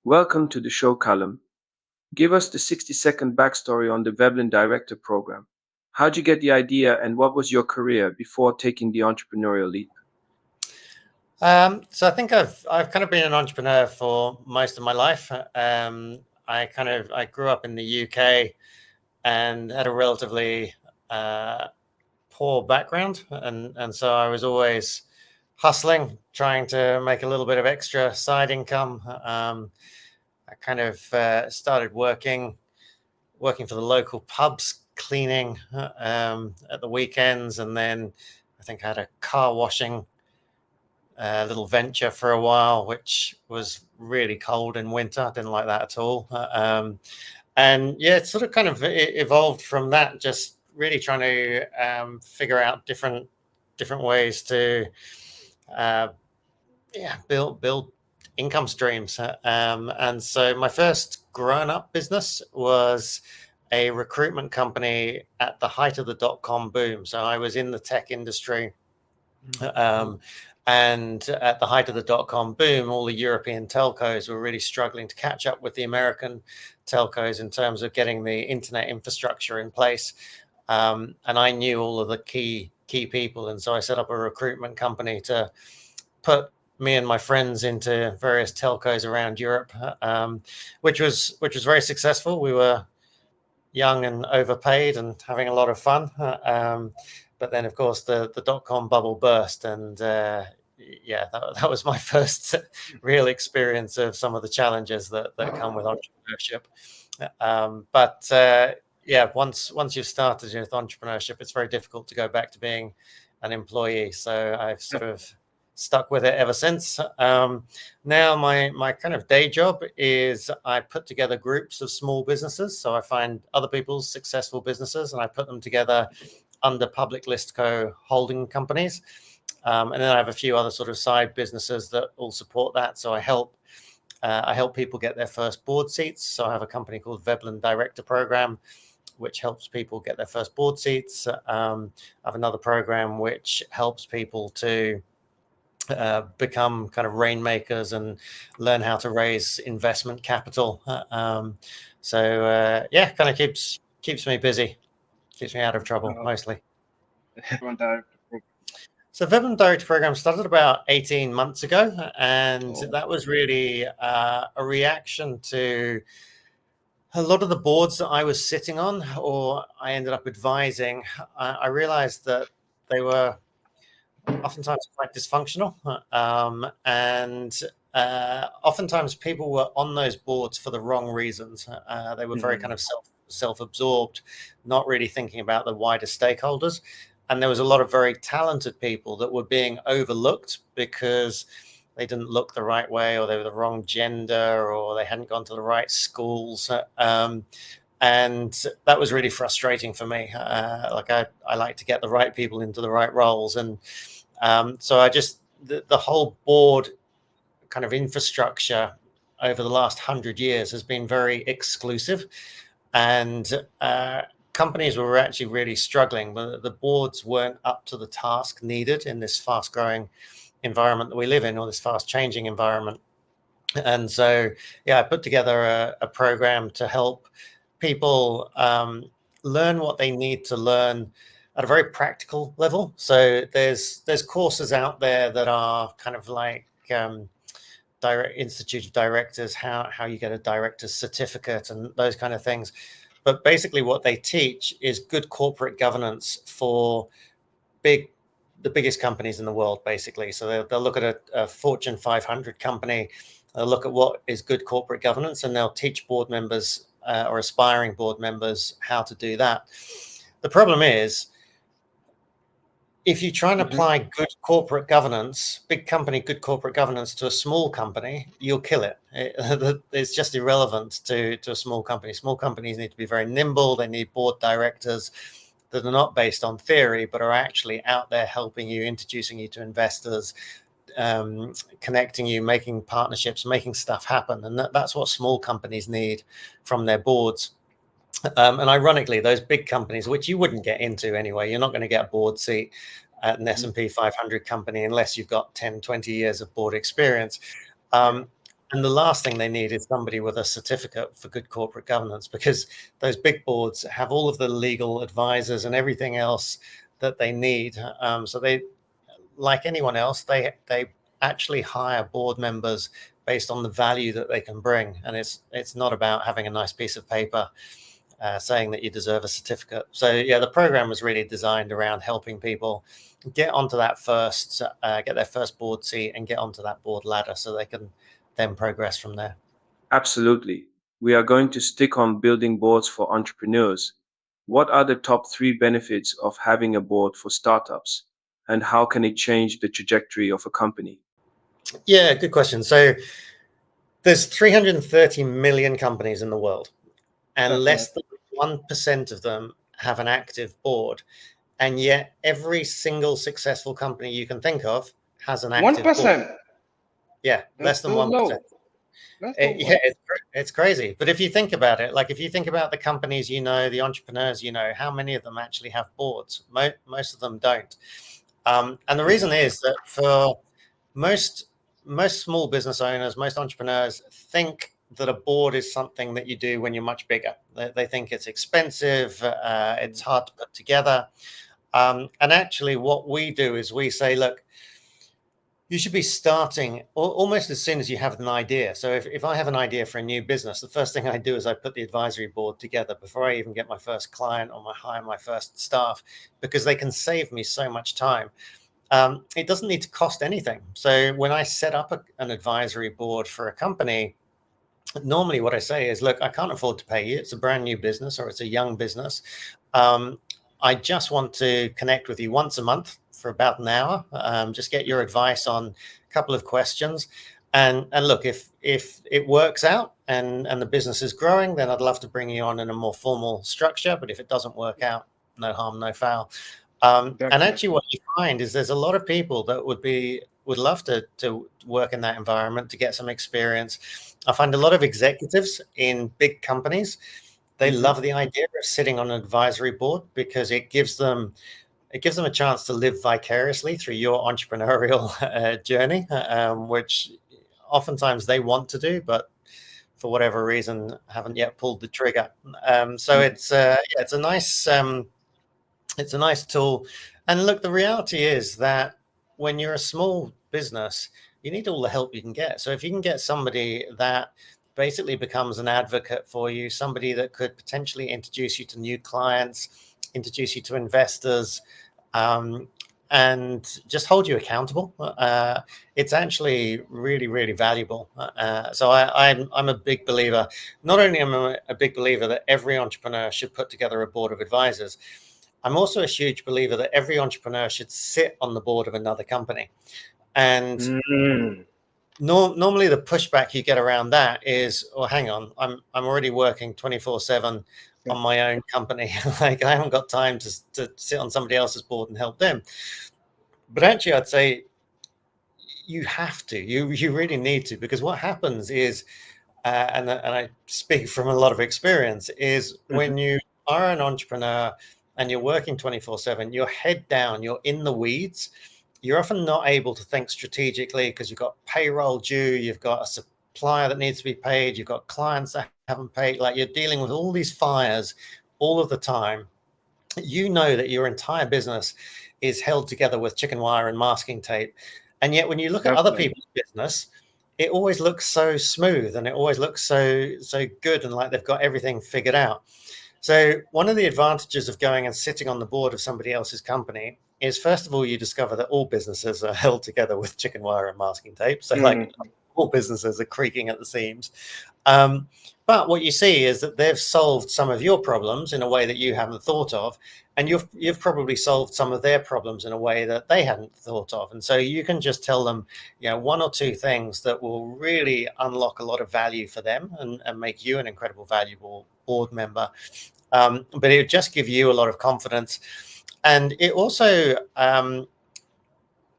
Welcome to the show, Callum. Give us the 60-second backstory on the Veblen Director Program. How'd you get the idea and what was your career before taking the entrepreneurial leap? So I think I've kind of been an entrepreneur for most of my life. I grew up in the UK and had a relatively uh, poor background, and so I was always hustling, trying to make a little bit of extra side income. I kind of started working for the local pubs, cleaning at the weekends, and then I think I had a car washing little venture for a while, which was really cold in winter. I didn't like that at all. And yeah, it sort of kind of evolved from that. Just really trying to figure out different ways to uh, build income streams. And so my first grown up business was a recruitment company at the height of the dot-com boom. So I was in the tech industry. Um, and at the height of the dot-com boom, all the European telcos were really struggling to catch up with the American telcos in terms of getting the internet infrastructure in place. And I knew all of the key people, and so I set up a recruitment company to put me and my friends into various telcos around Europe, which was very successful. We were young and overpaid and having a lot of fun. But then, of course, the dot-com bubble burst, and yeah, that was my first real experience of some of the challenges that come with entrepreneurship. But yeah, once you've started with entrepreneurship, it's very difficult to go back to being an employee. So I've sort of stuck with it ever since. Now my kind of day job is I put together groups of small businesses. So I find other people's successful businesses and I put them together under public list co holding companies. And then I have a few other sort of side businesses that all support that. So I help people get their first board seats. So I have a company called Veblen Director Program, which helps people get their first board seats. I have another program which helps people to become kind of rainmakers and learn how to raise investment capital. Yeah, kind of keeps me busy, keeps me out of trouble mostly. So Veblen Direct Program started about 18 months ago, and that was really a reaction to a lot of the boards that I was sitting on or I ended up advising. I realized that they were oftentimes quite dysfunctional, and oftentimes people were on those boards for the wrong reasons. They were very kind of self-absorbed, not really thinking about the wider stakeholders. And there was a lot of very talented people that were being overlooked because they didn't look the right way, or they were the wrong gender, or they hadn't gone to the right schools. And that was really frustrating for me. I like to get the right people into the right roles. And so I just, the whole board kind of infrastructure over the last 100 years has been very exclusive. And companies were actually really struggling. The boards weren't up to the task needed in this fast growing environment that we live in, or this fast changing environment. And so, yeah, I put together a program to help people learn what they need to learn at a very practical level. So there's courses out there that are kind of like direct Institute of Directors, how you get a director's certificate and those kind of things. But basically what they teach is good corporate governance for the biggest companies in the world, basically. So they'll look at a Fortune 500 company, they'll look at what is good corporate governance, and they'll teach board members or aspiring board members how to do that. The problem is, if you try and apply good corporate governance, big company good corporate governance to a small company, you'll kill it. It's just irrelevant to a small company. Small companies need to be very nimble. They need board directors that are not based on theory, but are actually out there helping you, introducing you to investors, connecting you, making partnerships, making stuff happen. And that's what small companies need from their boards. And ironically, those big companies, which you wouldn't get into anyway, you're not going to get a board seat at an S&P 500 company unless you've got 10, 20 years of board experience. And the last thing they need is somebody with a certificate for good corporate governance, because those big boards have all of the legal advisors and everything else that they need. So they, like anyone else, they actually hire board members based on the value that they can bring, and it's not about having a nice piece of paper saying that you deserve a certificate. So yeah, the program was really designed around helping people get onto that first, get their first board seat, and get onto that board ladder, so they can then progress from there. Absolutely. We are going to stick on building boards for entrepreneurs. What are the top three benefits of having a board for startups? And how can it change the trajectory of a company? Yeah, good question. So there's 330 million companies in the world, and That's less right. than 1% of them have an active board. And yet every single successful company you can think of has an active board. 1%. Yeah, That's less than so 1%. low. That's so Yeah, low. it's crazy. But if you think about it, like if you think about the companies, the entrepreneurs, how many of them actually have boards? Most of them don't. And the reason is that for most most small business owners, most entrepreneurs think that a board is something that you do when you're much bigger. They think it's expensive, it's hard to put together. And actually, what we do is we say, look, you should be starting almost as soon as you have an idea. So if I have an idea for a new business, the first thing I do is I put the advisory board together before I even get my first client or hire my first staff, because they can save me so much time. It doesn't need to cost anything. So when I set up an advisory board for a company, normally what I say is, look, I can't afford to pay you. It's a brand new business or it's a young business. Um, I just want to connect with you once a month for about an hour, just get your advice on a couple of questions. And look, if it works out and the business is growing, then I'd love to bring you on in a more formal structure. But if it doesn't work out, no harm, no foul. And Exactly. actually, what you find is there's a lot of people that would love to work in that environment to get some experience. I find a lot of executives in big companies, they Mhm. love the idea of sitting on an advisory board, because it gives them a chance to live vicariously through your entrepreneurial journey, which oftentimes they want to do, but for whatever reason haven't yet pulled the trigger. So Mhm. it's a nice tool. And look, the reality is that when you're a small business, you need all the help you can get. So if you can get somebody that basically becomes an advocate for you, somebody that could potentially introduce you to new clients, introduce you to investors, um, and just hold you accountable, it's actually really, really valuable. So I'm a big believer. Not only am I a big believer that every entrepreneur should put together a board of advisors, I'm also a huge believer that every entrepreneur should sit on the board of another company. And Mm. normally the pushback you get around that is, oh, hang on, I'm already working 24/7 Yeah. on my own company. Like, I haven't got time to sit on somebody else's board and help them. But actually, I'd say you have to. You really need to, because what happens is, and I speak from a lot of experience, is Mhm. when you are an entrepreneur and you're working 24/7, you're head down, you're in the weeds. You're often not able to think strategically, because you've got payroll due, you've got a supplier that needs to be paid, you've got clients that haven't paid. Like, you're dealing with all these fires all of the time. You know that your entire business is held together with chicken wire and masking tape. And yet when you look at other Definitely. people's business, it always looks so smooth, and it always looks so good, and like they've got everything figured out. So one of the advantages of going and sitting on the board of somebody else's company is, first of all, you discover that all businesses are held together with chicken wire and masking tape. So, like, Mhm. all businesses are creaking at the seams. Um, but what you see is that they've solved some of your problems in a way that you haven't thought of, and you've probably solved some of their problems in a way that they hadn't thought of. And so you can just tell them, one or two things that will really unlock a lot of value for them, and make you an incredible, valuable board member. But it would just give you a lot of confidence. And it also,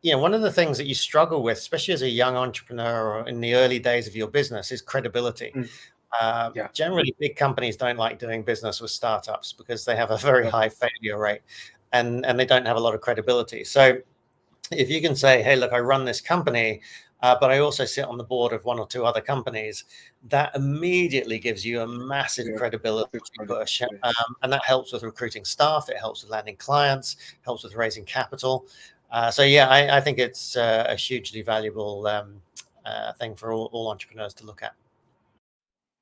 one of the things that you struggle with, especially as a young entrepreneur or in the early days of your business, is credibility. Mm. Yeah. Generally, big companies don't like doing business with startups, because they have a very Yep. high failure rate, and they don't have a lot of credibility. So if you can say, hey, look, I run this company, but I also sit on the board of one or two other companies. That immediately gives you a massive Yeah. credibility push, and that helps with recruiting staff. It helps with landing clients, helps with raising capital. So yeah, I think it's a hugely valuable thing for all entrepreneurs to look at.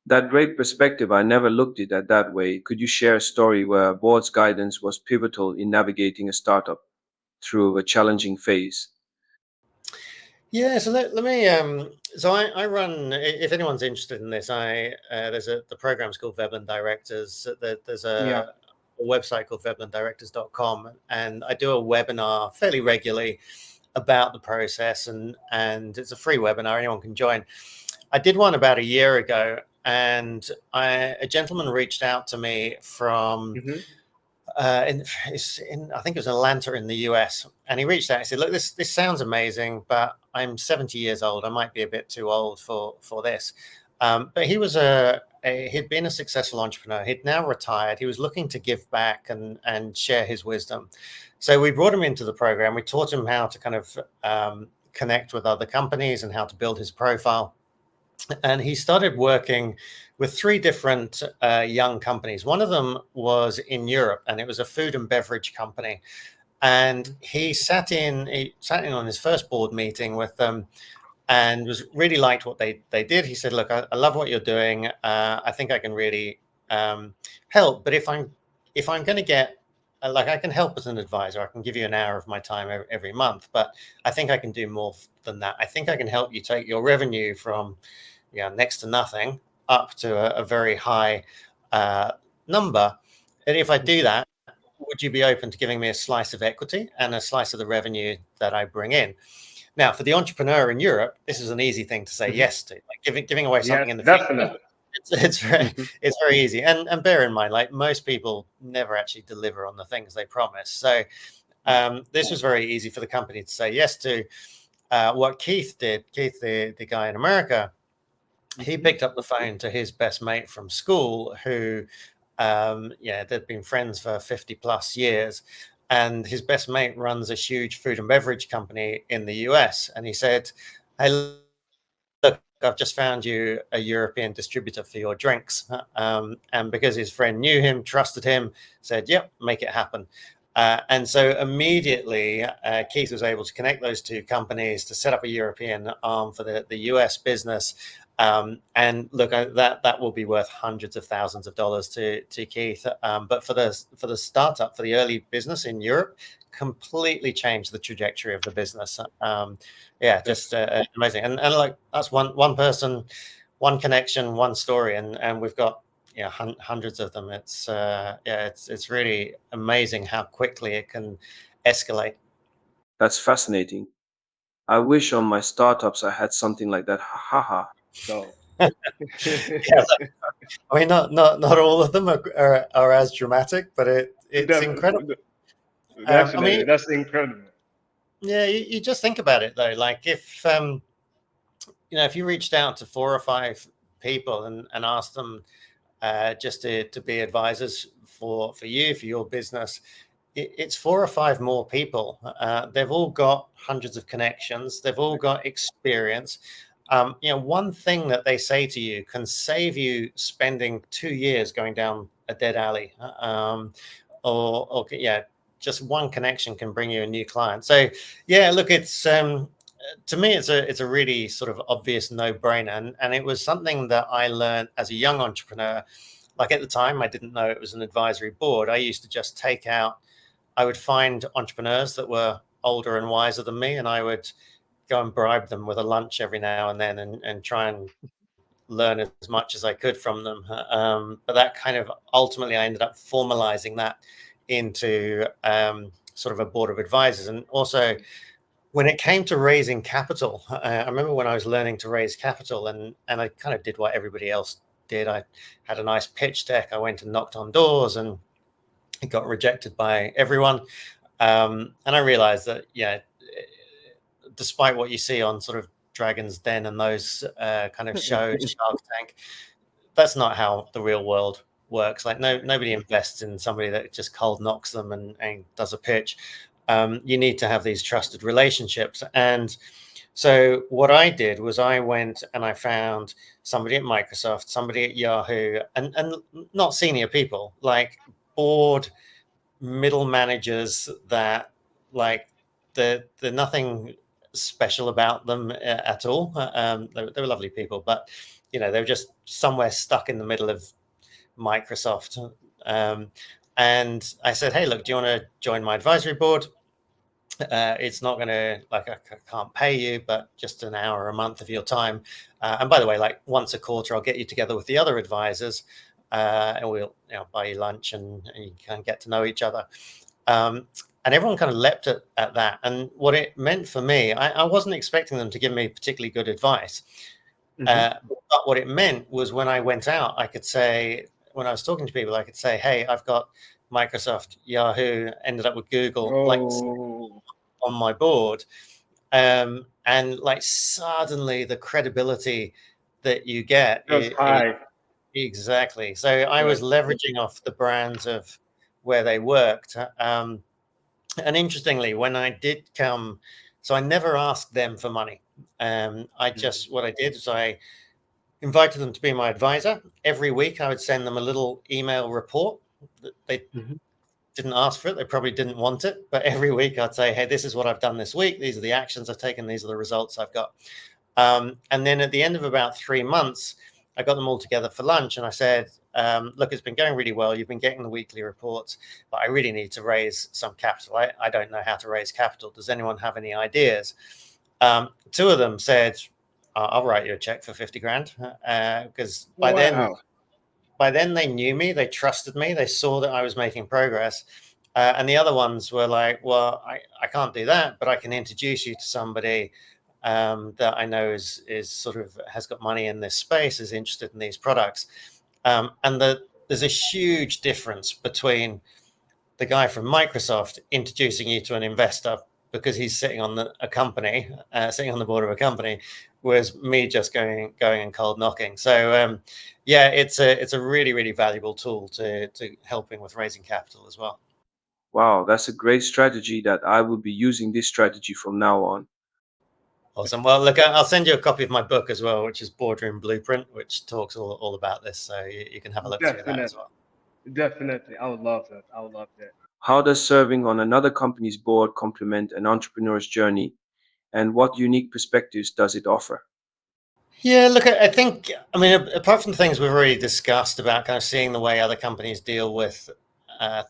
That great perspective. I never looked at it that way. Could you share a story where a board's guidance was pivotal in navigating a startup through a challenging phase? Yeah, so let me. So I run. If anyone's interested in this, there's the program's called Veblen Directors. There's Yeah. a website called veblendirectors.com, and I do a webinar fairly regularly about the process, and it's a free webinar. Anyone can join. I did one about a year ago, and a gentleman reached out to me from Hmm. I think it was Atlanta in the US, and he reached out. He said, "Look, this sounds amazing, but I'm 70 years old. I might be a bit too old for this." But he was he'd been a successful entrepreneur. He'd now retired. He was looking to give back and share his wisdom. So we brought him into the program. We taught him how to kind of connect with other companies and how to build his profile. And he started working with three different young companies. One of them was in Europe, and it was a food and beverage company. And he sat in on his first board meeting with them, and was really liked what they did. He said, "Look, I love what you're doing. I think I can really help. But if I'm going to get like I can help as an advisor. I can give you an hour of my time every month, but I think I can do more than that. I think I can help you take your revenue from next to nothing up to a very high uh, number. And if I do that, would you be open to giving me a slice of equity and a slice of the revenue that I bring in?" Now, for the entrepreneur in Europe, this is an easy thing to say Hmm. yes to. Like giving away Yes, something in the future, definitely. it's it's very easy. And bear in mind, like most people never actually deliver on the things they promise. So this was very easy for the company to say yes to. What Keith did, Keith, the guy in America, he Hmm. picked up the phone to his best mate from school who they'd been friends for 50 plus years, and his best mate runs a huge food and beverage company in the US. And he said, "Hey, look, I've just found you a European distributor for your drinks." And because his friend knew him, trusted him, said, "Yep, make it happen." And so immediately, Keith was able to connect those two companies to set up a European arm for the US business. And look, that will be worth hundreds of thousands of dollars to Keith. But for the startup, for the early business in Europe, completely changed the trajectory of the business. Yeah, just That's amazing. And like that's one person, one connection, one story, and we've got hundreds of them. It's really amazing how quickly it can escalate. that's fascinating. I wish on my startups I had something like that. Ha ha ha. So Yeah, I mean, not all of them are as dramatic, but it's incredible. I mean, definitely, that's incredible. yeah, you just think about it though. Like if you reached out to four or five people and asked them just to be advisors for you for your business, it's four or five more people. They've all got hundreds of connections. They've all got experience. One thing that they say to you can save you spending 2 years going down a dead alley. Or yeah, just one connection can bring you a new client. So yeah, look, it's to me, it's a really sort of obvious no brainer, and it was something that I learned as a young entrepreneur. Like at the time, I didn't know it was an advisory board. I used to just take out. I would find entrepreneurs that were older and wiser than me, and I would go and bribe them with a lunch every now and then, and try and learn as much as I could from them. But that kind of ultimately, I ended up formalizing that into sort of a board of advisors, and also when it came to raising capital, I remember when I was learning to raise capital, and I kind of did what everybody else did. I had a nice pitch deck. I went and knocked on doors, and it got rejected by everyone. And I realized that, despite what you see on sort of Dragon's Den and those kind of shows, Shark Tank, that's not how the real world works. Like nobody invests in somebody that just cold knocks them and does a pitch. You need to have these trusted relationships. And So what I did was I went and I found somebody at Microsoft, somebody at Yahoo, and not senior people, like board middle managers that like they're nothing special about them at all. They were lovely people, but they were just somewhere stuck in the middle of Microsoft. Um, and I said, hey, look, do you want to join my advisory board? It's not going to, like, I can't pay you, but just an hour a month of your time. And by the way, like once a quarter, I'll get you together with the other advisors, and we'll buy you lunch, and you can get to know each other. And everyone kind of leapt at that. And what it meant for me, I wasn't expecting them to give me particularly good advice. Hmm. But what it meant was when I went out, I could say, when I was talking to people, I could say, hey, I've got Microsoft, Yahoo, ended up with Google, like Oh, on my board. And like suddenly the credibility that you get, that's high. exactly. So I Yeah. was leveraging off the brands of where they worked. And interestingly, when I did come, so I never asked them for money. I Hmm. just, what I did is I invited them to be my advisor. Every week I would send them a little email report. They Hmm. didn't ask for it. They probably didn't want it. But every week I'd say, hey, this is what I've done this week. These are the actions I've taken. These are the results I've got. And then at the end of about 3 months, I got them all together for lunch and I said, look, it's been going really well. You've been getting the weekly reports, but I really need to raise some capital. I don't know how to raise capital. Does anyone have any ideas? Two of them said, I'll write you a check for 50 grand. Because Wow. by then they knew me, they trusted me, they saw that I was making progress. And the other ones were like, well, I can't do that, but I can introduce you to somebody that I know is sort of has got money in this space, is interested in these products. There's a huge difference between the guy from Microsoft introducing you to an investor because he's sitting on a company, sitting on the board of a company, whereas me just going and cold knocking. So yeah, it's a really really valuable tool to helping with raising capital as well. Wow, that's a great strategy that I will be using this strategy from now on. Awesome. Well, look, I'll send you a copy of my book as well, which is Boardroom Blueprint, which talks all about this. So you can have a look through that as Definitely. well. Definitely. I would love that. I would love that. How does serving on another company's board complement an entrepreneur's journey, and what unique perspectives does it offer? Yeah, look, I think, I mean, apart from the things we've already discussed about kind of seeing the way other companies deal with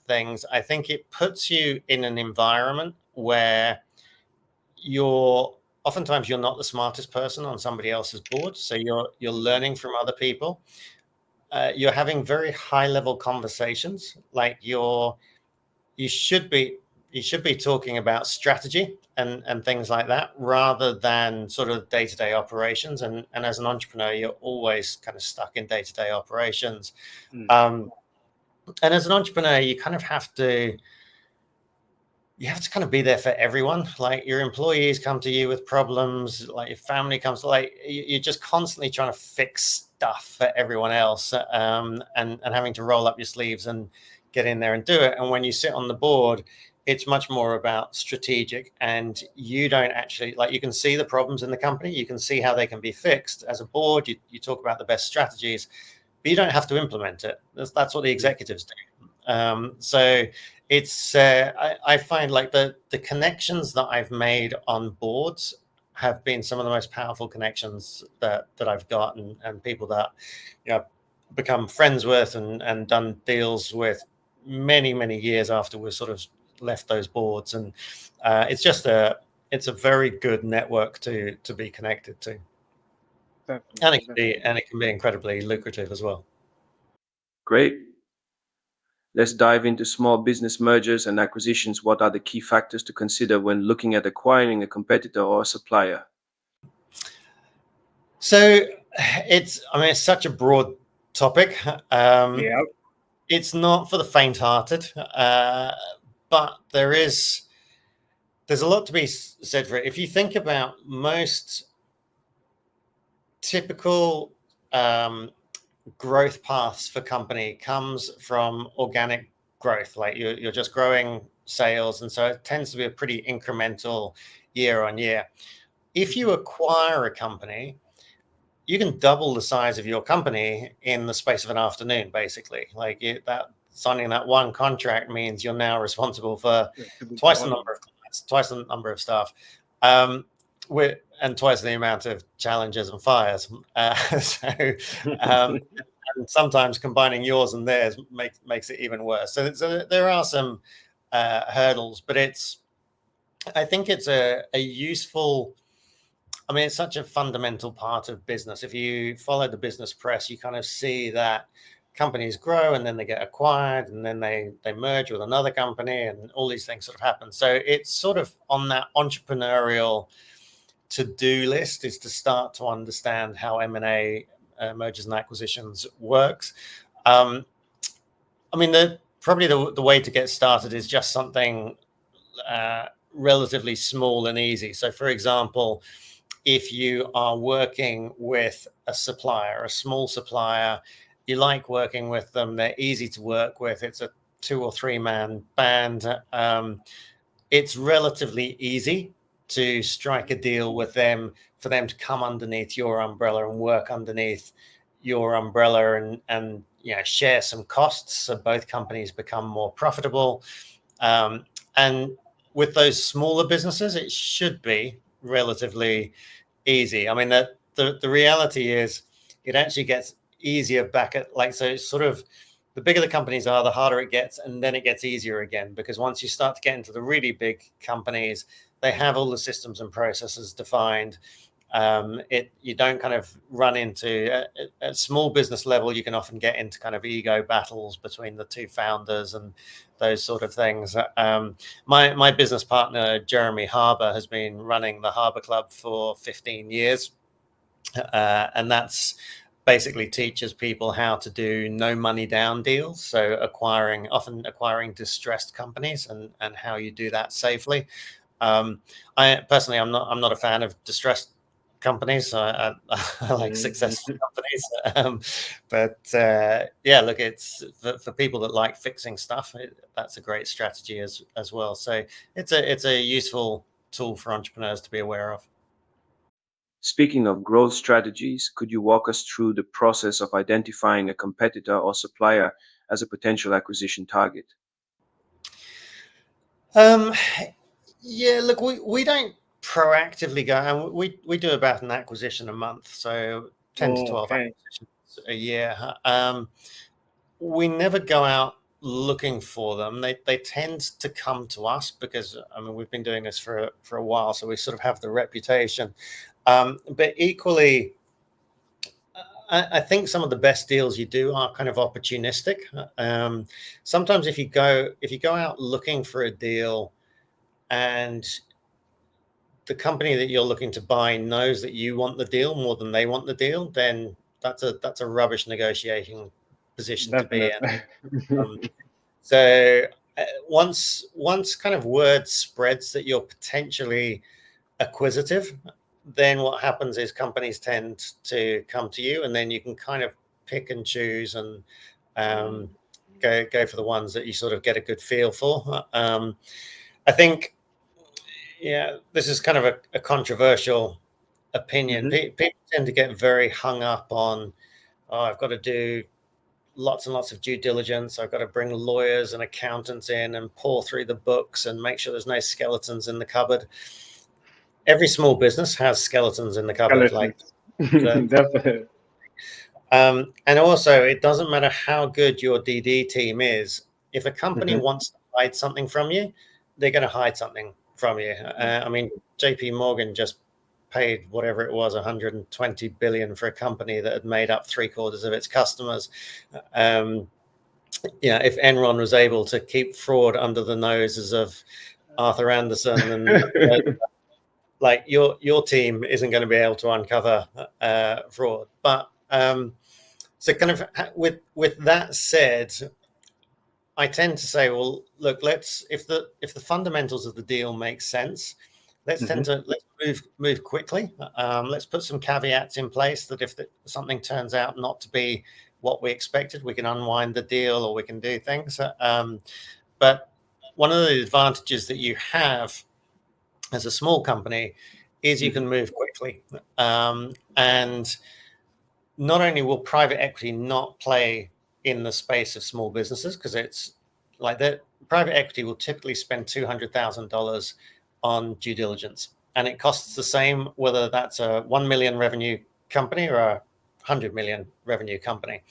things, I think it puts you in an environment where you're oftentimes you're not the smartest person on somebody else's board, so you're learning from other people. You're having very high level conversations, like you should be you should be talking about strategy and things like that rather than sort of day-to-day operations, and as an entrepreneur you're always kind of stuck in day-to-day operations. Mm. um, and as an entrepreneur you have to kind of be there for everyone. Like your employees come to you with problems, like your family comes, like you're just constantly trying to fix stuff for everyone else, and having to roll up your sleeves and get in there and do it. And when you sit on the board, it's much more about strategic, and you don't actually, like, you can see the problems in the company, you can see how they can be fixed. As a board, you talk about the best strategies, but you don't have to implement it. That's what the Mm. executives do. So it's I find like the connections that I've made on boards have been some of the most powerful connections that I've got, and people that become friends with and done deals with many years after we've sort of left those boards. And it's a very good network to be connected to, and Definitely. it can be Definitely. and it can be incredibly lucrative as well. Great. Let's dive into small business mergers and acquisitions. What are the key factors to consider when looking at acquiring a competitor or a supplier? So I mean, it's such a broad topic. Um, Yeah. it's not for the faint-hearted, but there's a lot to be said for it. If you think about most typical um, growth paths for company comes from organic growth, like you're just growing sales, and so it tends to be a pretty incremental year on year. if you acquire a company, you can double the size of your company in the space of an afternoon, basically. Like that signing that one contract means you're now responsible for twice the number of clients, twice the number of staff, and twice the amount of challenges and fires. And sometimes combining yours and theirs makes it even worse. So there are some hurdles, but I think it's a useful. I mean, it's such a fundamental part of business. If you follow the business press, you kind of see that companies grow and then they get acquired and then they merge with another company and all these things sort of happen. So it's sort of on that entrepreneurial to-do list is to start to understand how M&A, mergers and acquisitions works. I mean, probably the way to get started is just something relatively small and easy. So, for example, if you are working with a supplier, a small supplier, you like working with them, they're easy to work with, it's a 2 or 3 man band, it's relatively easy to strike a deal with them for them to come underneath your umbrella and work underneath your umbrella and share some costs so both companies become more profitable. And with those smaller businesses, it should be relatively easy. I mean, the reality is it actually gets easier back at so it's sort of the bigger the companies are, the harder it gets, and then it gets easier again, because once you start to get into the really big companies, they have all the systems and processes defined. You don't kind of run into at small business level, you can often get into kind of ego battles between the two founders and those sort of things. My business partner, Jeremy Harbour, has been running the Harbour Club for 15 years. And that's basically teaches people how to do no money down deals. So often acquiring distressed companies and how you do that safely. I personally, I'm not a fan of distressed companies. I like successful companies. But yeah, look, it's for people that like fixing stuff. That's a great strategy as well. So it's a useful tool for entrepreneurs to be aware of. Speaking of growth strategies, could you walk us through the process of identifying a competitor or supplier as a potential acquisition target? Um, yeah, look, we don't proactively go, and we do about an acquisition a month, so 10 to 12 Okay. acquisitions a year. We never go out looking for them. They tend to come to us because I mean we've been doing this for a while, so we sort of have the reputation. But equally, I think some of the best deals you do are kind of opportunistic. Sometimes if you go out looking for a deal and the company that you're looking to buy knows that you want the deal more than they want the deal, then that's a rubbish negotiating position to be in. Definitely. Um, so once kind of word spreads that you're potentially acquisitive, then what happens is companies tend to come to you, and then you can kind of pick and choose and um, go for the ones that you sort of get a good feel for. I think, yeah, this is kind of a controversial opinion. Hmm. People tend to get very hung up on, oh, I've got to do lots and lots of due diligence. I've got to bring lawyers and accountants in and pour through the books and make sure there's no skeletons in the cupboard. Every small business has skeletons in the cupboard, like Skeletons. the, Definitely. and also it doesn't matter how good your DD team is. If a company Hmm. wants to hide something from you, they're going to hide something from you. I mean, JP Morgan just paid whatever it was 120 billion for a company that had made up 3/4 of its customers. If Enron was able to keep fraud under the noses of Arthur Anderson and like your team isn't going to be able to uncover fraud. But so kind of with that said, I tend to say, well, look, if the fundamentals of the deal make sense, let's Hmm. move quickly. Let's put some caveats in place that if something turns out not to be what we expected, we can unwind the deal or we can do things. But one of the advantages that you have as a small company is you can move quickly. And not only will private equity not play in the space of small businesses, because it's like that, private equity will typically spend $200,000 on due diligence, and it costs the same whether that's a 1 million revenue company or a 100 million revenue company.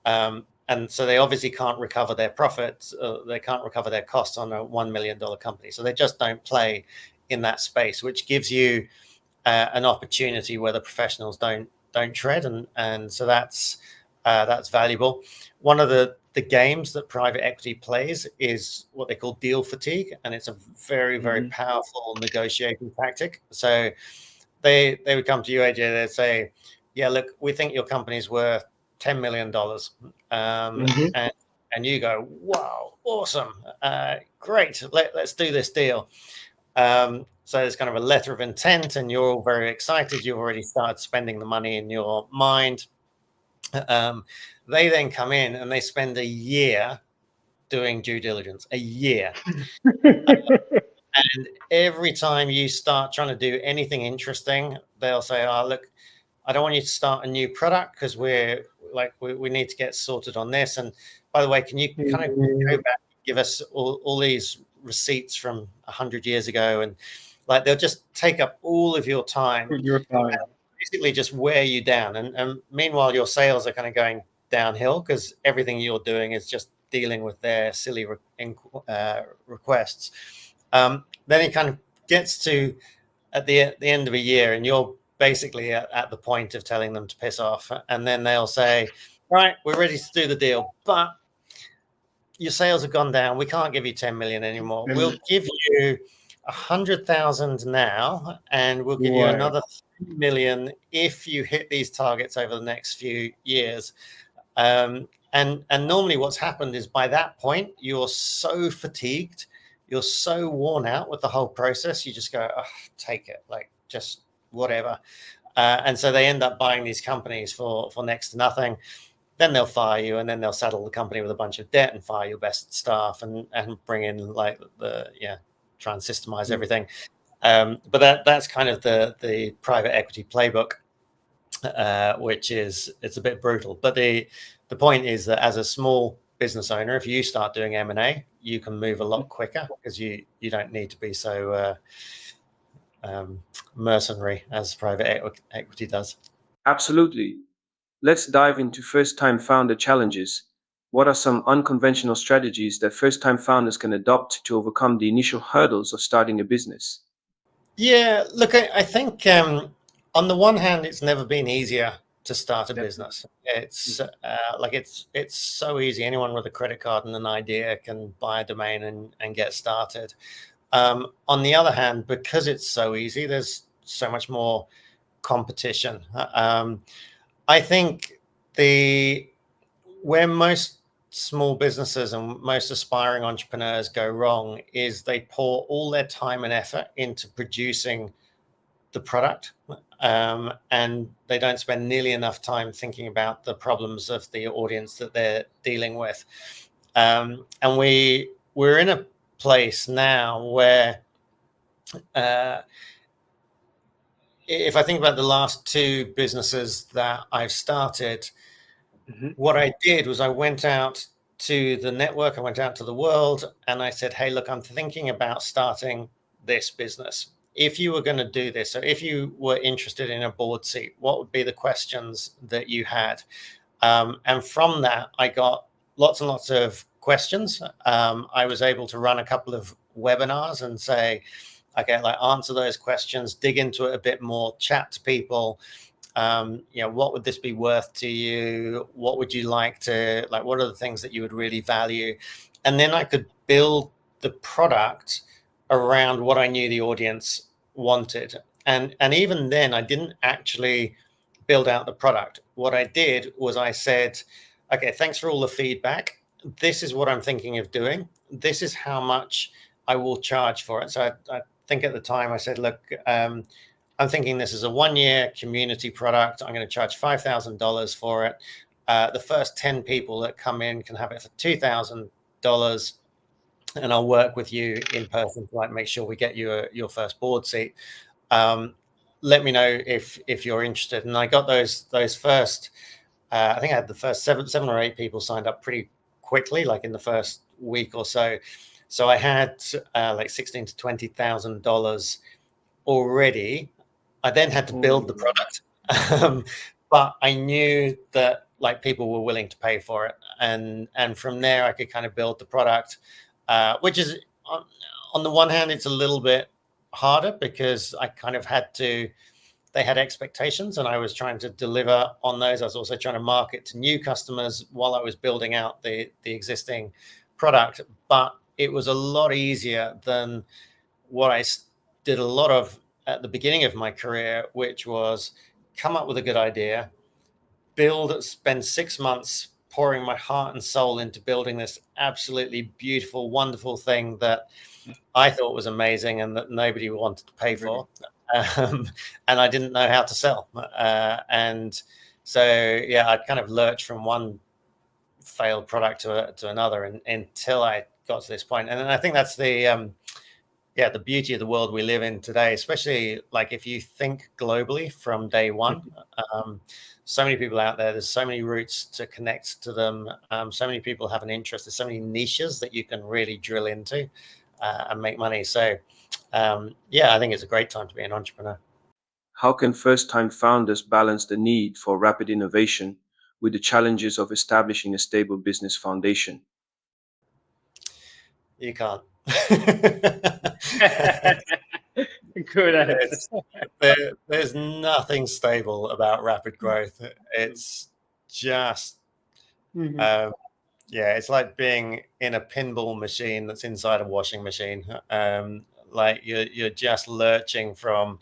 And so they obviously can't recover their profits. They can't recover their costs on a $1 million company. So they just don't play in that space, which gives you an opportunity where the professionals don't tread, and so that's valuable. One of the games that private equity plays is what they call deal fatigue, and it's a very powerful negotiating tactic. So they would come to you, AJ. They'd say, "Yeah, look, we think your company's worth $10 million," and you go, "Wow, awesome, great, let's do this deal." So there's kind of a letter of intent, and you're all very excited. You've already started spending the money in your mind. They then come in and they spend a year doing due diligence, a year. And every time you start trying to do anything interesting, they'll say, "Oh, look, I don't want you to start a new product because we need to get sorted on this. And by the way, can you kind of go back and give us all these receipts from 100 years ago?" And like they'll just take up all of your time, basically just wear you down. And meanwhile, your sales are kind of going downhill because everything you're doing is just dealing with their silly requests. Then it kind of gets to at the end of a year, and you're basically at the point of telling them to piss off, and then they'll say, "Right, we're ready to do the deal, but your sales have gone down. We can't give you 10 million anymore. We'll give you 100,000 now, and we'll give you another 3 million if you hit these targets over the next few years." And normally what's happened is by that point, you're so fatigued, you're so worn out with the whole process, you just go, "Oh, take it, like just whatever." And so they end up buying these companies for next to nothing. Then they'll fire you, and then they'll saddle the company with a bunch of debt and fire your best staff and bring in like try and systemize everything. But that's kind of the private equity playbook, which is, it's a bit brutal. But the point is that as a small business owner, if you start doing M&A, you can move a lot quicker because you don't need to be so mercenary as private equity does. Absolutely. Let's dive into first time founder challenges. What are some unconventional strategies that first time founders can adopt to overcome the initial hurdles of starting a business? Yeah, look, I think on the one hand, it's never been easier to start a business. It's it's so easy. Anyone with a credit card and an idea can buy a domain and get started. On the other hand, because it's so easy, there's so much more competition. I think where most small businesses and most aspiring entrepreneurs go wrong is they pour all their time and effort into producing the product, and they don't spend nearly enough time thinking about the problems of the audience that they're dealing with. And we're in a place now where if I think about the last two businesses that I've started, what I did was I went out to the network, I went out to the world, and I said, "Hey, look, I'm thinking about starting this business. If you were going to do this, so if you were interested in a board seat, what would be the questions that you had?" And from that, I got lots and lots of questions. I was able to run a couple of webinars and say, "Okay, like answer those questions, dig into it a bit more, chat to people. What would this be worth to you? What would you like to, like, what are the things that you would really value?" And then I could build the product around what I knew the audience wanted. And even then, I didn't actually build out the product. What I did was I said, "Okay, thanks for all the feedback. This is what I'm thinking of doing. This is how much I will charge for it." So I think at the time I said, "Look, I'm thinking this is a 1-year community product. I'm going to charge $5,000 for it. The first 10 people that come in can have it for $2,000, and I'll work with you in person to like make sure we get you your first board seat." let me know if you're interested. And I got those first. I think I had the first seven or eight people signed up pretty quickly, like in the first week or so. So I had like $16,000 to $20,000 already. I then had to build the product, but I knew that like people were willing to pay for it, and from there I could kind of build the product, which is on the one hand it's a little bit harder because I kind of had to. They had expectations, and I was trying to deliver on those. I was also trying to market to new customers while I was building out the existing product, but it was a lot easier than what I did a lot of at the beginning of my career, which was come up with a good idea, spend 6 months pouring my heart and soul into building this absolutely beautiful, wonderful thing that I thought was amazing and that nobody wanted to pay for. And I didn't know how to sell. And so, yeah, I'd kind of lurched from one failed product to another until I got to this point. And I think that's the beauty of the world we live in today, especially like if you think globally from day one. So many people out there, there's so many routes to connect to them. So many people have an interest. There's so many niches that you can really drill into and make money. So I think it's a great time to be an entrepreneur. How can first-time founders balance the need for rapid innovation with the challenges of establishing a stable business foundation? You can't. Good answer. There's nothing stable about rapid growth. It's just, it's like being in a pinball machine that's inside a washing machine. Like you're just lurching from,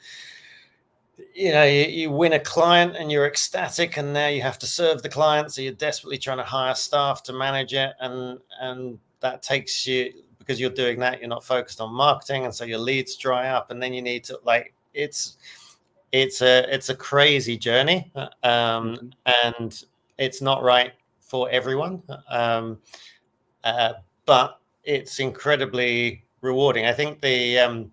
you win a client and you're ecstatic, and now you have to serve the client, so you're desperately trying to hire staff to manage it, and that takes you, because you're doing that, you're not focused on marketing, and so your leads dry up, and then you need to it's a crazy journey, and it's not right for everyone, but it's incredibly rewarding. I think the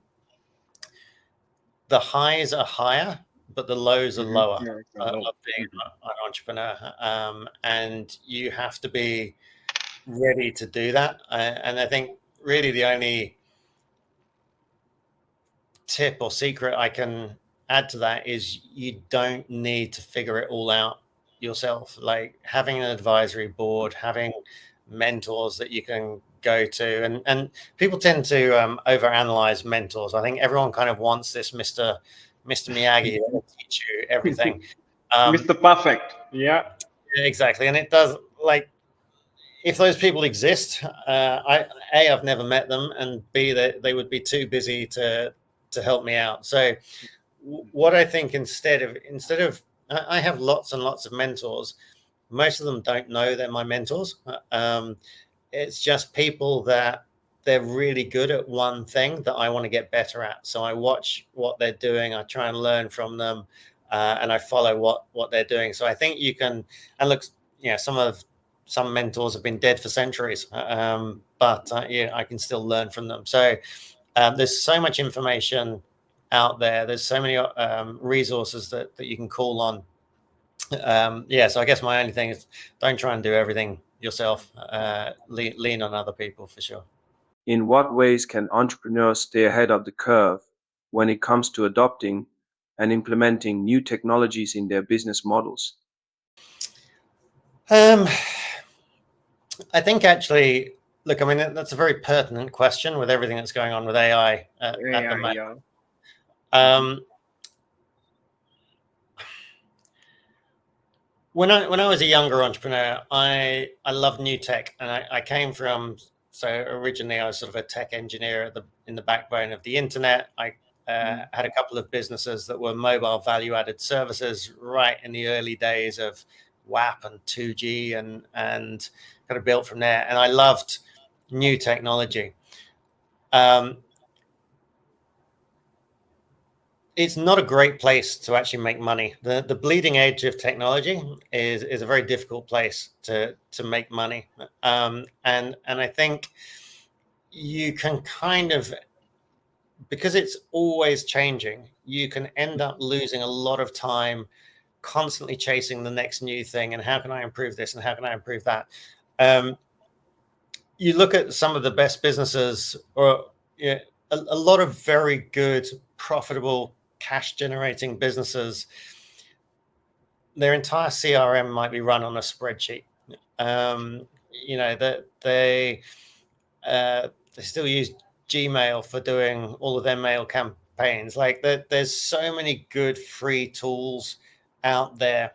highs are higher, but the lows are lower of being an entrepreneur. And you have to be ready to do that. And I think really the only tip or secret I can add to that is you don't need to figure it all out yourself. Like having an advisory board, having mentors that you can go to, and people tend to overanalyze mentors. I think everyone kind of wants this Mr. Miyagi who will teach you everything. Mr. Perfect. Yeah. Exactly. And it does, like, if those people exist, I've never met them, and B, they would be too busy to help me out. So what I think instead of I have lots and lots of mentors. Most of them don't know they're my mentors. It's just people that they're really good at one thing that I want to get better at. So I watch what they're doing. I try and learn from them, and I follow what they're doing. So I think you can, and look, some mentors have been dead for centuries, but I can still learn from them. So there's so much information out there. There's so many resources that you can call on. So I guess my only thing is don't try and do everything yourself. Lean on other people for sure. In what ways can entrepreneurs stay ahead of the curve when it comes to adopting and implementing new technologies in their business models? I think actually, look, I mean, that's a very pertinent question with everything that's going on with AI at the moment. When I was a younger entrepreneur, I loved new tech, and I came from, so originally I was sort of a tech engineer in the backbone of the internet. I had a couple of businesses that were mobile value-added services right in the early days of WAP and 2G, and kind of built from there. And I loved new technology. It's not a great place to actually make money. The bleeding edge of technology is a very difficult place to make money. And I think you can kind of, because it's always changing, you can end up losing a lot of time constantly chasing the next new thing and how can I improve this and how can I improve that. You look at some of the best businesses, or a lot of very good, profitable, cash generating businesses, their entire CRM might be run on a spreadsheet. That they still use Gmail for doing all of their mail campaigns. Like there's so many good free tools out there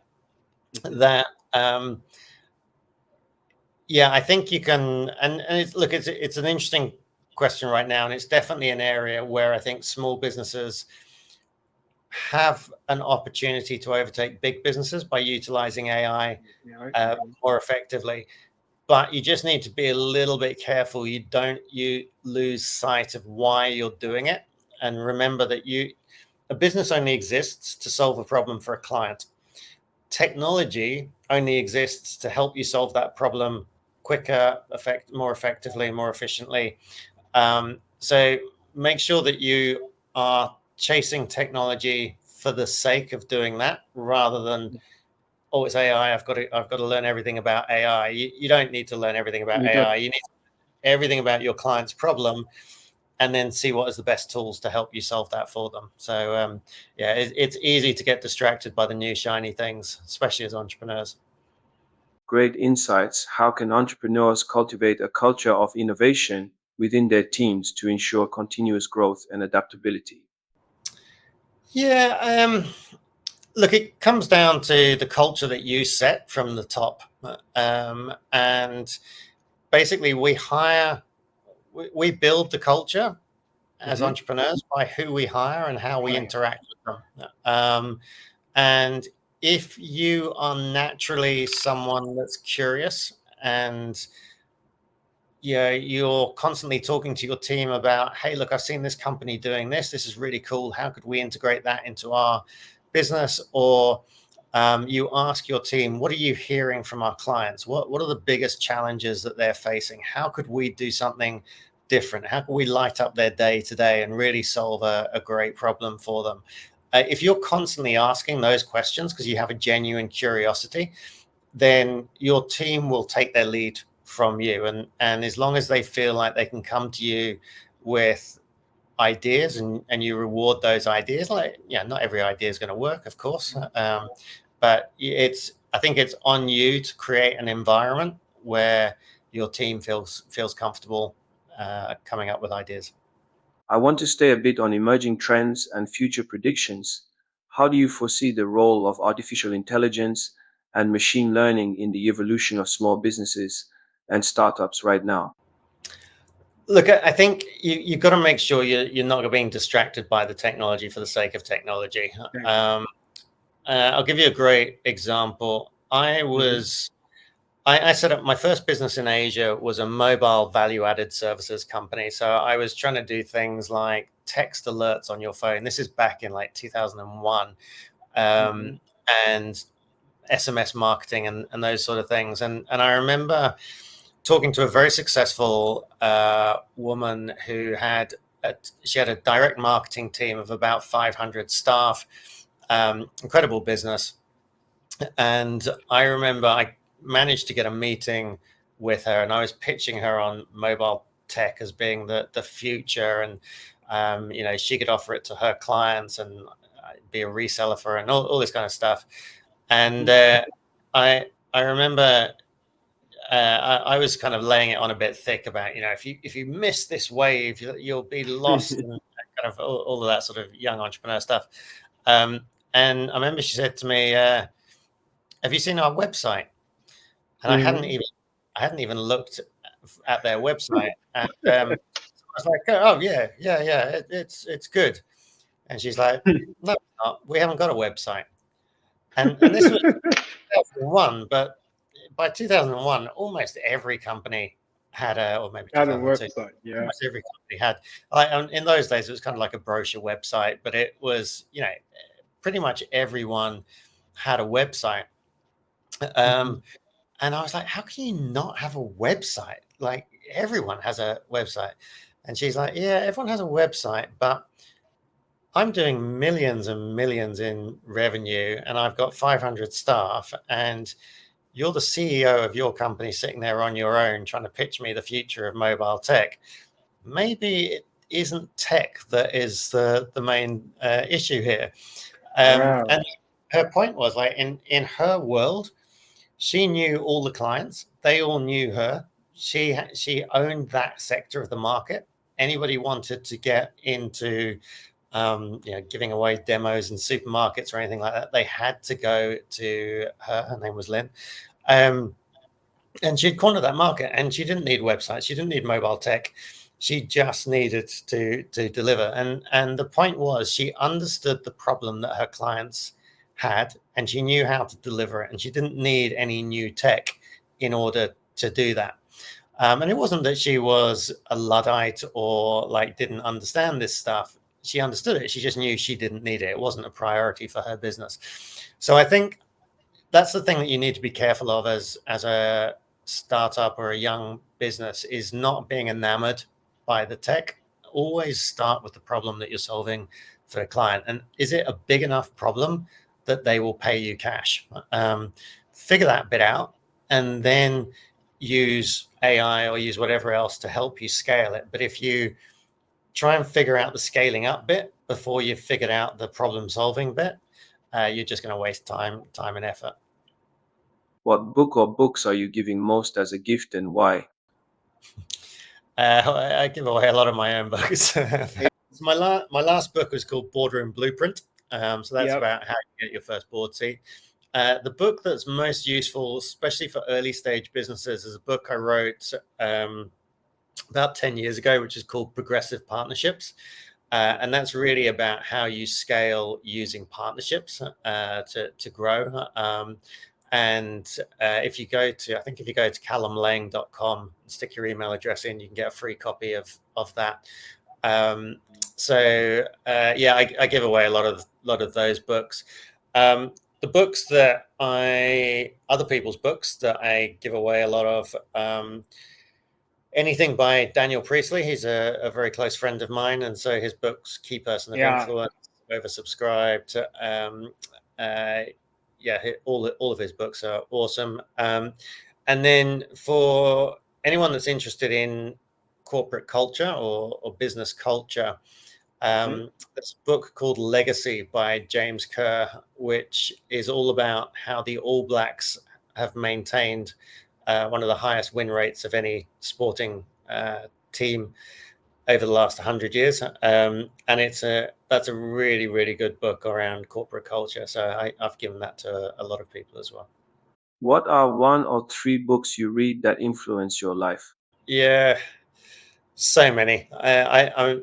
that I think you can. And it's an interesting question right now, and it's definitely an area where I think small businesses have an opportunity to overtake big businesses by utilizing AI more effectively. But you just need to be a little bit careful. You lose sight of why you're doing it, and remember that a business only exists to solve a problem for a client. Technology only exists to help you solve that problem quicker, more effectively, more efficiently. So make sure that you are chasing technology for the sake of doing that, rather than, oh, it's AI, I've got to learn everything about AI. You don't need to learn everything about AI. You need everything about your client's problem, and then see what is the best tools to help you solve that for them. So it's easy to get distracted by the new shiny things, especially as entrepreneurs. Great insights. How can entrepreneurs cultivate a culture of innovation within their teams to ensure continuous growth and adaptability? Yeah, look, it comes down to the culture that you set from the top. And basically, we build the culture as entrepreneurs by who we hire and how we interact with them. And if you are naturally someone that's curious, and you're constantly talking to your team about, hey, look, I've seen this company doing this. This is really cool. How could we integrate that into our business? Or you ask your team, what are you hearing from our clients? What are the biggest challenges that they're facing? How could we do something different? How can we light up their day today and really solve a great problem for them? If you're constantly asking those questions because you have a genuine curiosity, then your team will take their lead from you. And as long as they feel like they can come to you with ideas, and you reward those ideas, like, not every idea is going to work, of course. But I think it's on you to create an environment where your team feels comfortable coming up with ideas. I want to stay a bit on emerging trends and future predictions. How do you foresee the role of artificial intelligence and machine learning in the evolution of small businesses and startups right now? Look, I think you've got to make sure you're not being distracted by the technology for the sake of technology. I'll give you a great example. I set up my first business in Asia, was a mobile value-added services company. So I was trying to do things like text alerts on your phone. This is back in like 2001, and SMS marketing and those sort of things. And I remember talking to a very successful woman who had a direct marketing team of about 500 staff, incredible business. And I remember I managed to get a meeting with her, and I was pitching her on mobile tech as being the future, and she could offer it to her clients and be a reseller for her and all this kind of stuff. And I remember I was kind of laying it on a bit thick about, if you miss this wave, you'll be lost, and kind of all of that sort of young entrepreneur stuff. And I remember she said to me, have you seen our website? And I hadn't even looked at their website. And I was like, oh yeah, it's good. And she's like, no, it's not. We haven't got a website. And this was 2001, but by 2001, almost every company had or maybe 2002, almost every company had. In those days, it was kind of like a brochure website, but it was, pretty much everyone had a website. And I was like, how can you not have a website? Like, everyone has a website. And she's like, yeah, everyone has a website, but I'm doing millions and millions in revenue, and I've got 500 staff, and you're the CEO of your company sitting there on your own trying to pitch me the future of mobile tech. Maybe it isn't tech that is the main issue here. Wow. And her point was, like, in her world, she knew all the clients. They all knew her. She owned that sector of the market. Anybody wanted to get into giving away demos in supermarkets or anything like that, they had to go to her. Her name was Lynn. And she'd cornered that market, and she didn't need websites. She didn't need mobile tech. She just needed to deliver. And the point was, she understood the problem that her clients had, and she knew how to deliver it. And she didn't need any new tech in order to do that. And it wasn't that she was a Luddite or like didn't understand this stuff. She understood it. She just knew she didn't need it. It wasn't a priority for her business. So I think that's the thing that you need to be careful of as a startup or a young business, is not being enamored by the tech. Always start with the problem that you're solving for the client, and is it a big enough problem that they will pay you cash? Figure that bit out, and then use AI or use whatever else to help you scale it. But if you try and figure out the scaling up bit before you've figured out the problem solving bit, you're just going to waste time and effort. What book or books are you giving most as a gift and why? I give away a lot of my own books. my last book was called Boardroom Blueprint. So that's about how you get your first board seat. The book that's most useful, especially for early stage businesses, is a book I wrote about 10 years ago, which is called Progressive Partnerships. And that's really about how you scale using partnerships to grow. And if you go to callumlaing.com, stick your email address in, you can get a free copy of that. I give away a lot of those books. The books that other people's books that I give away a lot of, anything by Daniel Priestley. He's a very close friend of mine, and so his books, Key Person of Influence, oversubscribed. All of his books are awesome. And then for anyone that's interested in corporate culture or business culture, there's a book called Legacy by James Kerr, which is all about how the All Blacks have maintained one of the highest win rates of any sporting team over the last 100 years. And that's a really, really good book around corporate culture. So I've given that to a lot of people as well. What are one or three books you read that influence your life? Yeah, so many. I'm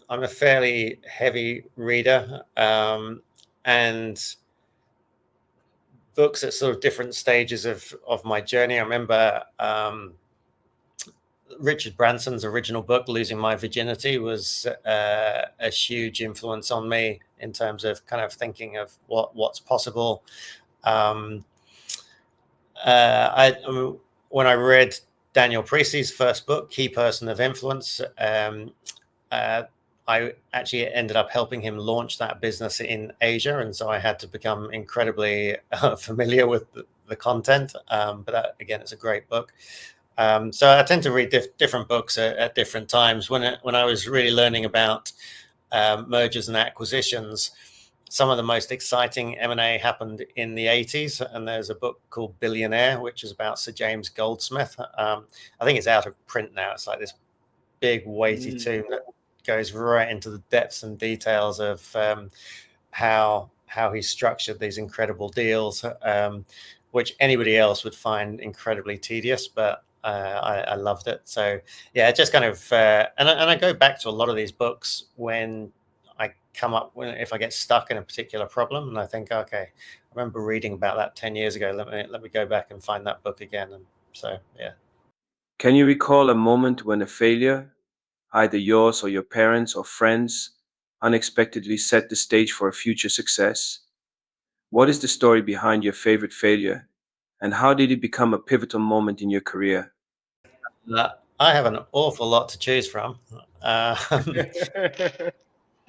a fairly heavy reader, and books at sort of different stages of my journey. I remember Richard Branson's original book, Losing My Virginity, was a huge influence on me in terms of kind of thinking of what's possible. When I read Daniel Priestley's first book, Key Person of Influence, I actually ended up helping him launch that business in Asia, and so I had to become incredibly familiar with the content. But that, again, it's a great book. So I tend to read different books at different times. When I was really learning about mergers and acquisitions, some of the most exciting M&A happened in the 80s, and there's a book called Billionaire, which is about Sir James Goldsmith. I think it's out of print now. It's like this big weighty tome that goes right into the depths and details of how he structured these incredible deals, which anybody else would find incredibly tedious, but I loved it. So yeah, it just kind of and I go back to a lot of these books when I come up, if I get stuck in a particular problem, and I think, okay, I remember reading about that 10 years ago. Let me go back and find that book again. And so yeah. Can you recall a moment when a failure, either yours or your parents or friends, unexpectedly set the stage for a future success? What is the story behind your favorite failure, and how did it become a pivotal moment in your career? I have an awful lot to choose from.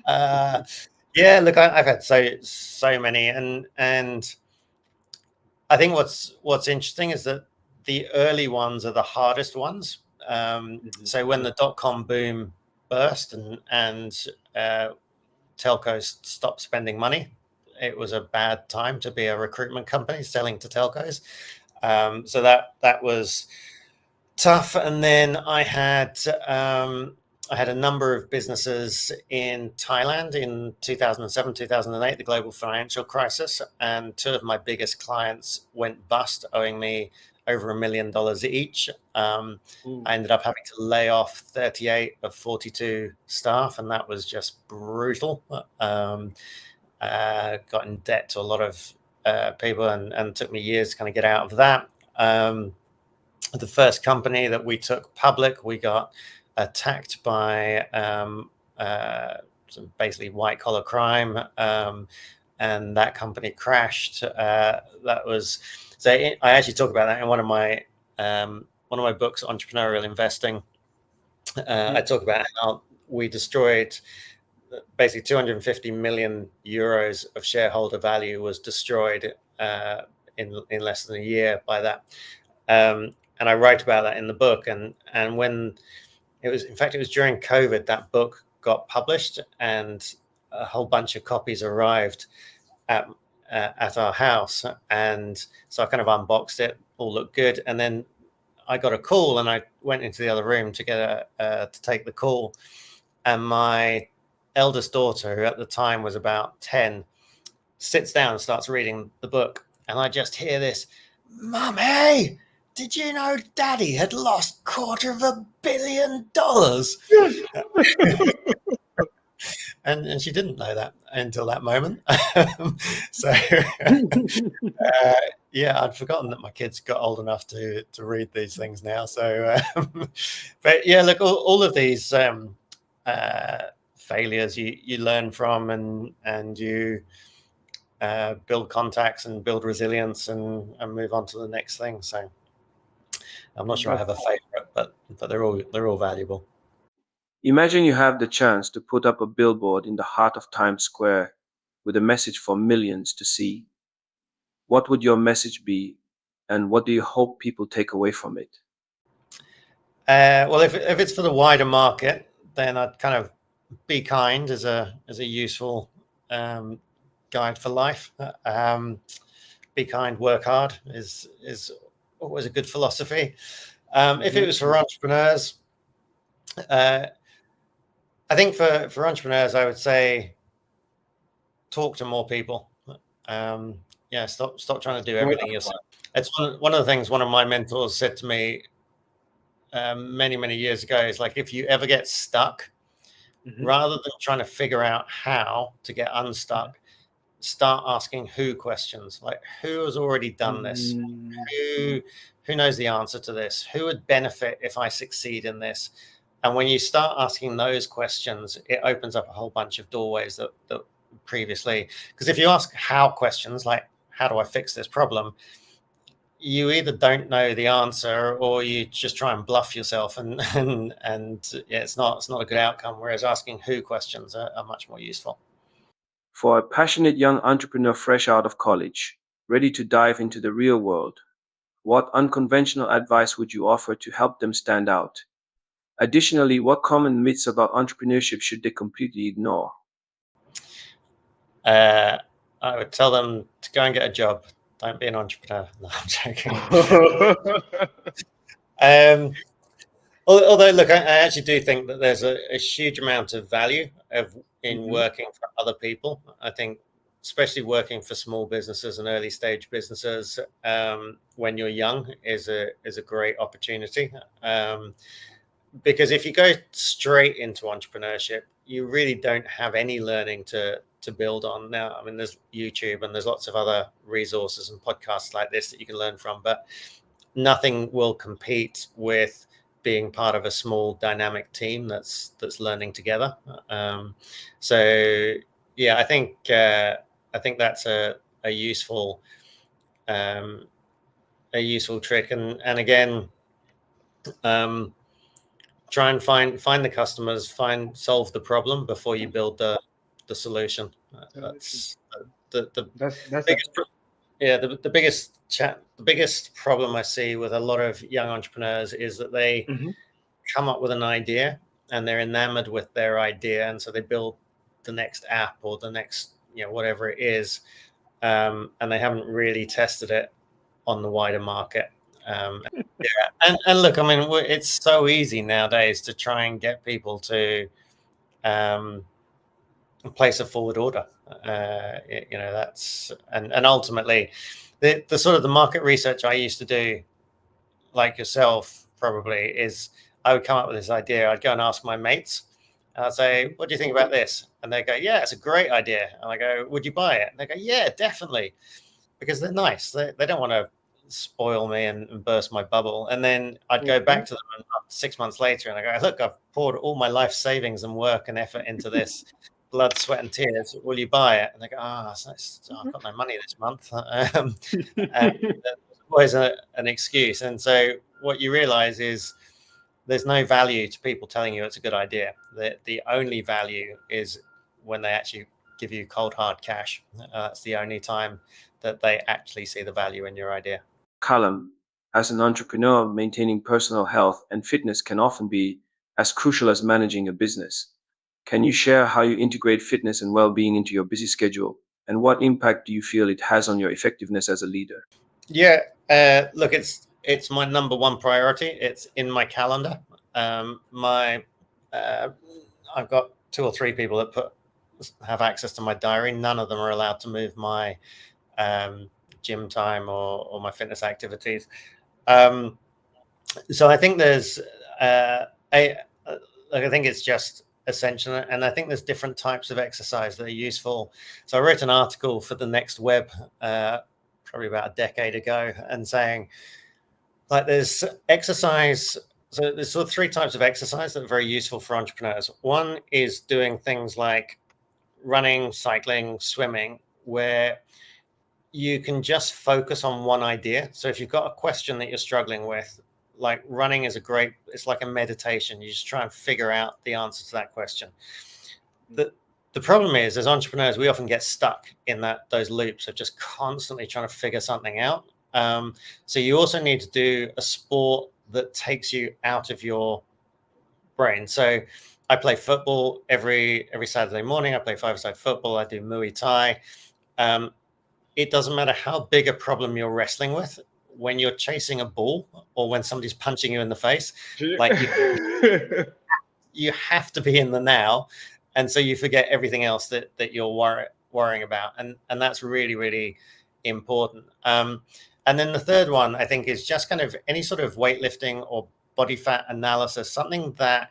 Yeah, look, I've had so many, and I think what's interesting is that the early ones are the hardest ones. So when the dot-com boom burst and telcos stopped spending money, it was a bad time to be a recruitment company selling to telcos. So that was tough. And then I had a number of businesses in Thailand in 2007, 2008, the global financial crisis, and two of my biggest clients went bust, owing me over $1 million each. I ended up having to lay off 38 of 42 staff, and that was just brutal. Got in debt to a lot of people, and took me years to kind of get out of that. The first company that we took public, we got attacked by basically white collar crime, and that company crashed. That was so. I actually talk about that in one of my books, Entrepreneurial Investing. I talk about how we destroyed basically 250 million euros of shareholder value was destroyed in less than a year by that. And I write about that in the book. And when it was during COVID that book got published, and a whole bunch of copies arrived at our house. And so I kind of unboxed it, all looked good. And then I got a call, and I went into the other room to get to take the call. And my eldest daughter, who at the time was about 10, sits down and starts reading the book. And I just hear this, "Mummy, did you know Daddy had lost $250 million?" And she didn't know that until that moment. So yeah, I'd forgotten that my kids got old enough to read these things now. So, but yeah, look, all of these failures you learn from, and you build contacts and build resilience, and move on to the next thing. So I'm not sure I have a favorite, but they're all valuable. Imagine you have the chance to put up a billboard in the heart of Times Square with a message for millions to see. What would your message be, and what do you hope people take away from it? Well, if it's for the wider market, then I'd kind of be kind as a useful guide for life. Be kind, work hard is always a good philosophy. If it was for entrepreneurs, I think for entrepreneurs, I would say talk to more people. Yeah, stop trying to do everything yourself. It's one of the things one of my mentors said to me many years ago, is like, if you ever get stuck, rather than trying to figure out how to get unstuck, start asking who questions. Like, who has already done this? Who knows the answer to this? Who would benefit if I succeed in this? And when you start asking those questions, it opens up a whole bunch of doorways that previously, because if you ask how questions, like, how do I fix this problem, you either don't know the answer, or you just try and bluff yourself, and yeah, it's not a good outcome. Whereas asking who questions are much more useful. For a passionate young entrepreneur fresh out of college, ready to dive into the real world, what unconventional advice would you offer to help them stand out? Additionally, what common myths about entrepreneurship should they completely ignore? I would tell them to go and get a job. Don't be an entrepreneur. No, I'm joking. Although, look, I actually do think that there's a huge amount of value in working for other people. I think, especially working for small businesses and early stage businesses, when you're young, is a great opportunity. Because if you go straight into entrepreneurship, you really don't have any learning to build on. Now, I mean, there's YouTube and there's lots of other resources and podcasts like this that you can learn from, but nothing will compete with being part of a small dynamic team that's learning together. So yeah, I think that's a useful trick. And again, try and find the customers, solve the problem before you build the the solution. That's the That's a, biggest. Yeah, the biggest problem I see with a lot of young entrepreneurs is that they Mhm. come up with an idea and they're enamored with their idea, and so they build the next app or the next, whatever it is, and they haven't really tested it on the wider market. Yeah, and look, I mean, it's so easy nowadays to try and get people to um, place a forward order. That's and ultimately, the sort of the market research I used to do, like yourself, probably is I would come up with this idea. I'd go and ask my mates. And I'd say, "What do you think about this?" And they go, "Yeah, it's a great idea." And I go, "Would you buy it?" And they go, "Yeah, definitely," because they're nice. They don't want to spoil me and burst my bubble. And then I'd go back Mhm. to them 6 months later and I go, "Look, I've poured all my life savings and work and effort into this, blood, sweat, and tears. Will you buy it?" And they go, I've got no money this month." And there's always an excuse. And so what you realize is there's no value to people telling you it's a good idea. The only value is when they actually give you cold hard cash. That's the only time that they actually see the value in your idea. Callum, as an entrepreneur, maintaining personal health and fitness can often be as crucial as managing a business. Can you share how you integrate fitness and well being into your busy schedule? And what impact do you feel it has on your effectiveness as a leader? Yeah, look, it's my number one priority. It's in my calendar. My uh, I've got two or three people that have access to my diary. None of them are allowed to move my um, gym time or my fitness activities. Um, so I think there's a like I think it's just essential, and I think there's different types of exercise that are useful. So I wrote an article for the Next Web probably about a decade ago, and saying like there's exercise. So there's sort of three types of exercise that are very useful for entrepreneurs. One is doing things like running, cycling, swimming, where you can just focus on one idea. So if you've got a question that you're struggling with, like running is it's like a meditation. You just try and figure out the answer to that question. The problem is, as entrepreneurs, we often get stuck in those loops of just constantly trying to figure something out. So you also need to do a sport that takes you out of your brain. So I play football every Saturday morning. I play five-a-side football. I do Muay Thai. Um, it doesn't matter how big a problem you're wrestling with. When you're chasing a ball or when somebody's punching you in the face, like you have to be in the now, and so you forget everything else that you're worrying about, and that's really really important. And then the third one I think is just kind of any sort of weightlifting or body fat analysis, something that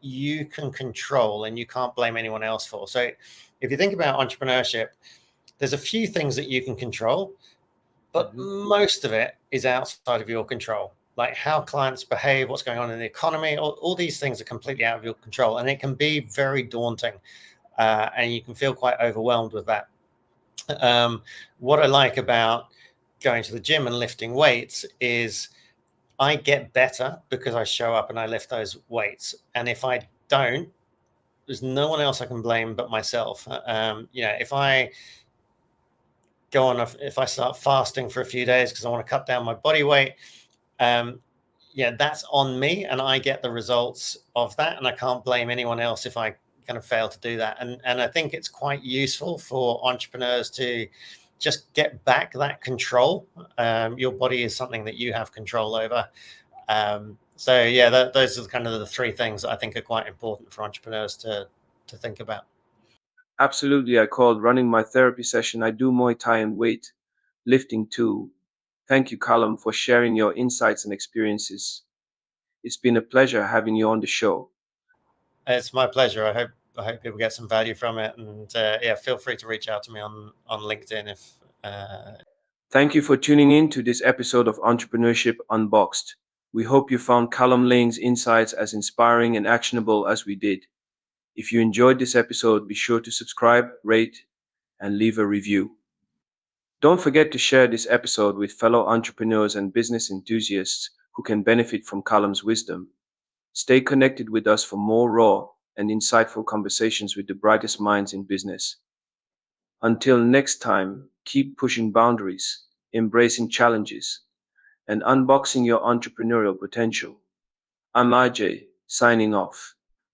you can control and you can't blame anyone else for. So if you think about entrepreneurship, there's a few things that you can control, but Mhm. most of it is outside of your control. Like how clients behave, what's going on in the economy, all these things are completely out of your control. And it can be very daunting, and you can feel quite overwhelmed with that. What I like about going to the gym and lifting weights is I get better because I show up and I lift those weights. And if I don't, there's no one else I can blame but myself. If I if I start fasting for a few days because I want to cut down my body weight, um, yeah, that's on me, and I get the results of that, and I can't blame anyone else if I kind of fail to do that. And I think it's quite useful for entrepreneurs to just get back that control. Your body is something that you have control over. So yeah, those are kind of the three things that I think are quite important for entrepreneurs to think about. Absolutely, I called running my therapy session. I do Muay Thai and weight lifting too. Thank you, Callum, for sharing your insights and experiences. It's been a pleasure having you on the show. It's my pleasure. I hope people get some value from it, and yeah, feel free to reach out to me on LinkedIn if. Thank you for tuning in to this episode of Entrepreneurship Unboxed. We hope you found Callum Laing's insights as inspiring and actionable as we did. If you enjoyed this episode, be sure to subscribe, rate, and leave a review. Don't forget to share this episode with fellow entrepreneurs and business enthusiasts who can benefit from Callum's wisdom. Stay connected with us for more raw, and insightful conversations with the brightest minds in business. Until next time, keep pushing boundaries, embracing challenges, and unboxing your entrepreneurial potential. I'm IJ, signing off.